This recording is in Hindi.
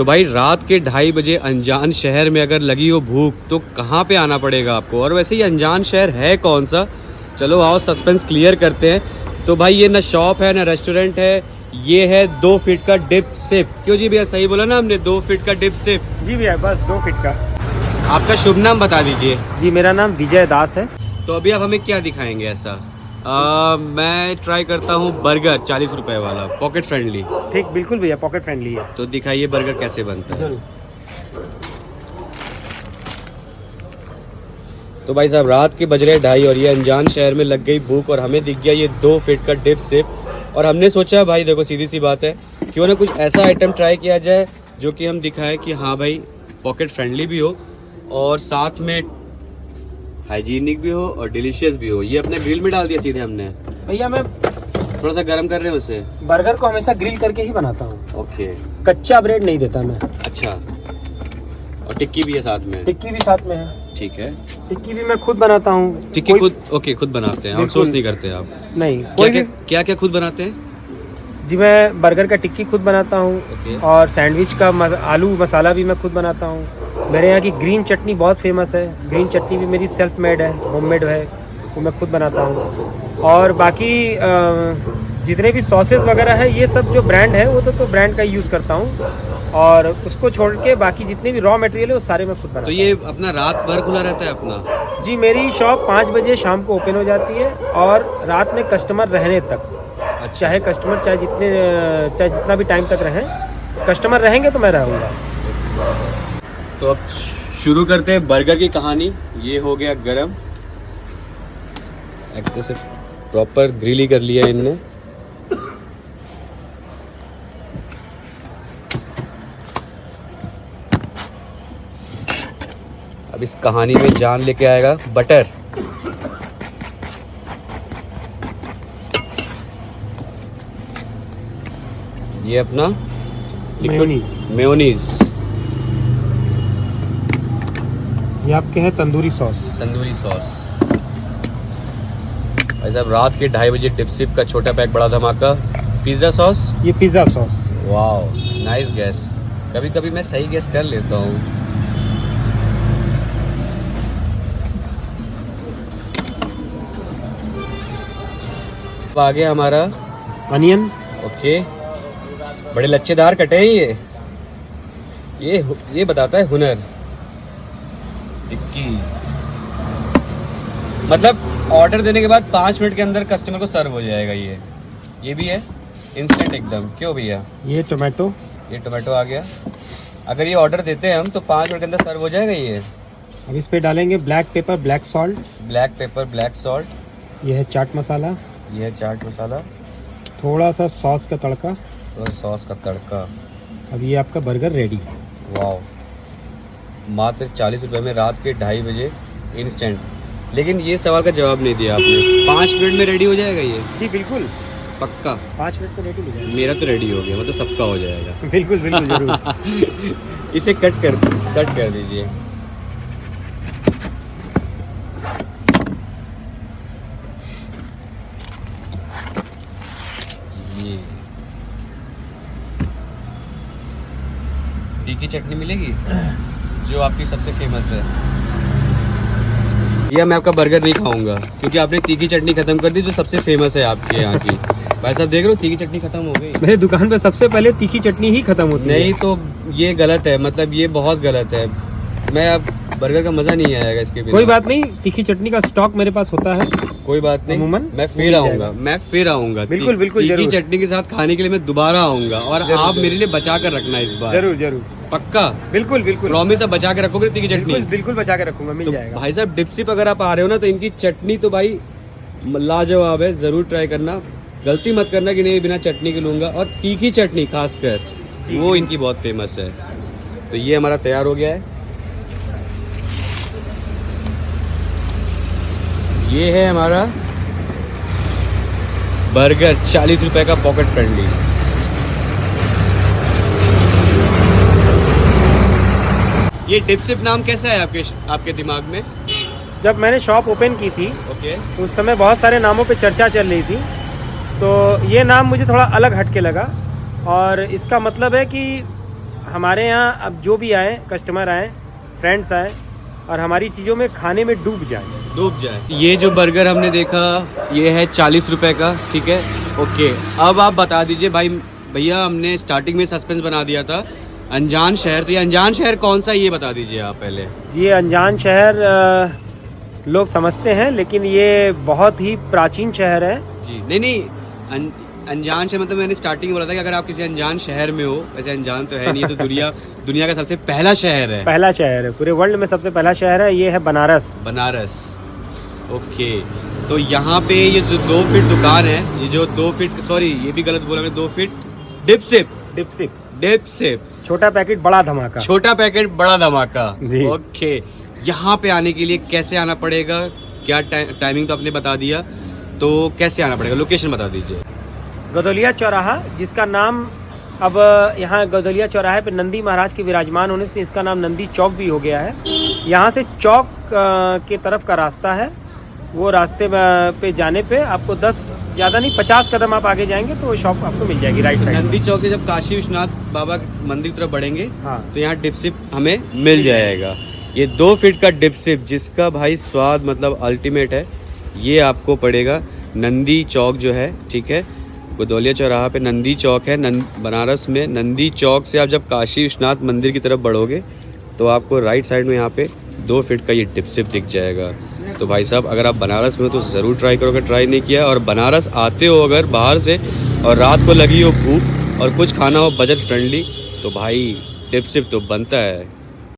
तो भाई रात के 2:30 बजे अनजान शहर में अगर लगी हो भूख तो कहाँ पे आना पड़ेगा आपको, और वैसे ये अनजान शहर है कौन सा, चलो आओ सस्पेंस क्लियर करते हैं। तो भाई ये ना शॉप है ना रेस्टोरेंट है, ये है 2 फीट का डिप सिप। क्यों जी भैया, सही बोला ना हमने, 2 फीट का डिप सिप? जी भैया, बस 2 फीट का। आपका शुभ नाम बता दीजिए। जी मेरा नाम विजय दास है। तो अभी आप हमें क्या दिखाएंगे ऐसा? मैं ट्राई करता हूँ बर्गर 40 रुपए वाला, पॉकेट फ्रेंडली। ठीक, बिल्कुल भैया, पॉकेट फ्रेंडली है। तो दिखाइए बर्गर कैसे बनता है। तो भाई साहब रात के बज रहे 2:30 और ये अनजान शहर में लग गई भूख और हमें दिख गया ये 2 फीट का डिप सिप। और हमने सोचा भाई देखो सीधी सी बात है, क्यों ना कुछ ऐसा आइटम ट्राई किया जाए जो कि हम दिखाएं कि हाँ भाई पॉकेट फ्रेंडली भी हो और साथ में हाइजीनिक भी हो और डिलीशियस भी हो। ये अपने ग्रिल में डाल दिया सीधे हमने। भैया मैं थोड़ा सा गर्म कर रहे हैं उसे। बर्गर को हमेशा ग्रिल करके ही बनाता हूँ। ओके, कच्चा ब्रेड नहीं देता मैं। अच्छा, और टिक्की भी है साथ में? टिक्की भी साथ में है। ठीक है, टिक्की भी मैं खुद बनाता हूँ। टिक्की खुद? ओके, खुद बनाते हैं, आउटसोर्स नहीं करते आप? नहीं। क्या क्या खुद बनाते हैं? जी मैं बर्गर का टिक्की खुद बनाता हूँ। ओके। और सैंडविच का आलू मसाला भी मैं खुद बनाता हूँ। मेरे यहाँ की ग्रीन चटनी बहुत फेमस है। ग्रीन चटनी भी मेरी सेल्फ मेड है, होममेड है, वो मैं खुद बनाता हूँ। और बाकी जितने भी सॉसेज वगैरह है ये सब जो ब्रांड है वो तो ब्रांड का यूज़ करता हूँ। और उसको छोड़ के बाकी जितने भी रॉ मटेरियल है वो सारे मैं खुद बनाता हूँ। तो ये अपना रात भर खुला रहता है अपना? जी मेरी शॉप 5 बजे शाम को ओपन हो जाती है और रात में कस्टमर रहने तक। अच्छा। चाहे कस्टमर चाहे जितना भी टाइम तक रहें, कस्टमर रहेंगे तो मैं रहूँगा। तो अब शुरू करते हैं बर्गर की कहानी। ये हो गया गरम, एक तो से प्रॉपर ग्रिल ही कर लिया इनने। अब इस कहानी में जान लेके आएगा बटर। ये अपना मेयोनीज। ये आपके है तंदूरी सॉस। तंदूरी सॉस। भाई साहब रात के 2:30 बजे डिपसिप का छोटा पैक बड़ा धमाका। Pizza sauce. ये pizza sauce. Wow, nice gas. कभी कभी मैं सही गैस कर लेता हूँ। आ गया हमारा अनियन। ओके, बड़े लच्छेदार कटे हैं ये बताता है हुनर। टिक्की मतलब ऑर्डर देने के बाद 5 मिनट के अंदर कस्टमर को सर्व हो जाएगा। ये भी है इंस्टेंट एकदम। क्यों भैया? ये टोमेटो। ये टोमेटो आ गया। अगर ये ऑर्डर देते हैं हम तो 5 मिनट के अंदर सर्व हो जाएगा ये। अब इस पे डालेंगे black pepper, black salt. Black pepper, black salt. ये है चाट मसाला। ये है चाट मसाला। थोड़ा सा सॉस का तड़का। तो सॉस का तड़का। अब ये आपका बर्गर रेडी। वाओ, मात्र 40 रुपए में रात के 2:30 बजे इंस्टेंट। लेकिन ये सवाल का जवाब नहीं दिया आपने, 5 मिनट में रेडी हो जाएगा ये? जी बिल्कुल, पक्का? 5 मिनट में रेडी हो जाएगा। मेरा तो रेडी हो गया, मतलब सबका हो जाएगा। बिल्कुल बिल्कुल जरूर। इसे कट कर दीजिए। ये तीखी चटनी मिलेगी जो आपकी सबसे फेमस है। ये मैं आपका बर्गर नहीं खाऊंगा क्योंकि आपने तीखी चटनी खत्म कर दी जो सबसे फेमस है आपके यहाँ की। भाई साहब देख रहे हो, तीखी चटनी खत्म हो गई। मेरी दुकान पे सबसे पहले तीखी चटनी ही खत्म होती है। नहीं तो ये गलत है, मतलब ये बहुत गलत है। मैं अब बर्गर का मजा नहीं आएगा इसके बिना। कोई बात नहीं, तीखी चटनी का स्टॉक मेरे पास होता है। कोई बात नहीं, मैं फिर आऊंगा। बिल्कुल बिल्कुल तीखी चटनी के साथ खाने के लिए मैं दोबारा आऊंगा और आप मेरे लिए बचा कर रखना इस बार। जरूर जरूर, पक्का? बिल्कुल बिल्कुल, प्रॉमिस है बचा के रखोगे तीखी चटनी? बिल्कुल बचा के रखूंगा, मिल जाएगा। भाई साहब डिपसिप अगर आप आ रहे हो ना तो इनकी चटनी तो भाई लाजवाब है, जरूर ट्राई करना। गलती मत करना कि नहीं बिना चटनी के लूंगा। और तीखी चटनी खासकर वो इनकी बहुत फेमस है। तो ये हमारा तैयार हो गया है। ये है हमारा बर्गर 40 रुपए का पॉकेट फ्रेंडली। ये डिपसिप नाम कैसा है आपके दिमाग में? जब मैंने शॉप ओपन की थी ओके, तो उस समय बहुत सारे नामों पे चर्चा चल रही थी, तो ये नाम मुझे थोड़ा अलग हटके लगा। और इसका मतलब है कि हमारे यहाँ अब जो भी आए, कस्टमर आए, फ्रेंड्स आए और हमारी चीज़ों में खाने में डूब जाए। ये जो बर्गर हमने देखा ये है 40 रुपए का, ठीक है। ओके, अब आप बता दीजिए भाई, भैया हमने स्टार्टिंग में सस्पेंस बना दिया था अनजान शहर, तो ये अनजान शहर कौन सा, ये बता दीजिए आप पहले। ये अनजान शहर लोग समझते हैं, लेकिन ये बहुत ही प्राचीन शहर है। जी नहीं, अनजान शहर मतलब मैंने स्टार्टिंग में बोला था कि अगर आप किसी अनजान शहर में हो, वैसे अनजान तो है नहीं, तो दुनिया का सबसे पहला शहर है। पहला शहर है, पूरे वर्ल्ड में सबसे पहला शहर है, ये है बनारस। ओके, तो यहाँ पे ये जो 2 फीट दुकान है, ये जो 2 फीट, सॉरी ये भी गलत बोला मैं, 2 फीट डिप सिप, छोटा पैकेट बड़ा धमाका। छोटा पैकेट बड़ा धमाका। जी। ओके, यहाँ पे आने के लिए कैसे आना पड़ेगा, क्या टाइमिंग तो आपने बता दिया, तो कैसे आना पड़ेगा, लोकेशन बता दीजिए। गदौलिया चौराहा, जिसका नाम अब यहाँ गदौलिया चौराहे पे नंदी महाराज के विराजमान होने से इसका नाम नंदी चौक भी हो गया है। यहाँ से चौक के तरफ का रास्ता है, वो रास्ते पे जाने पे आपको 10 ज़्यादा नहीं 50 कदम आप आगे जाएंगे तो वो शॉप आपको मिल जाएगी राइट साइड। नंदी चौक से जब काशी विश्वनाथ बाबा मंदिर की तरफ बढ़ेंगे, हाँ, तो यहाँ डिपसिप हमें मिल जाएगा। ये 2 फीट का डिपसिप, जिसका भाई स्वाद मतलब अल्टीमेट है, ये आपको पड़ेगा नंदी चौक जो है, ठीक है, गदौलिया चौराहा पे नंदी चौक है, बनारस में। नंदी चौक से आप जब काशी विश्वनाथ मंदिर की तरफ बढ़ोगे तो आपको राइट साइड में यहाँ पे 2 फीट का ये डिपसिप दिख जाएगा। तो भाई साहब, अगर आप बनारस में हो तो ज़रूर ट्राई करो, अगर ट्राई नहीं किया, और बनारस आते हो अगर बाहर से और रात को लगी हो भूख और कुछ खाना हो बजट फ्रेंडली, तो भाई डिपसिप तो बनता है।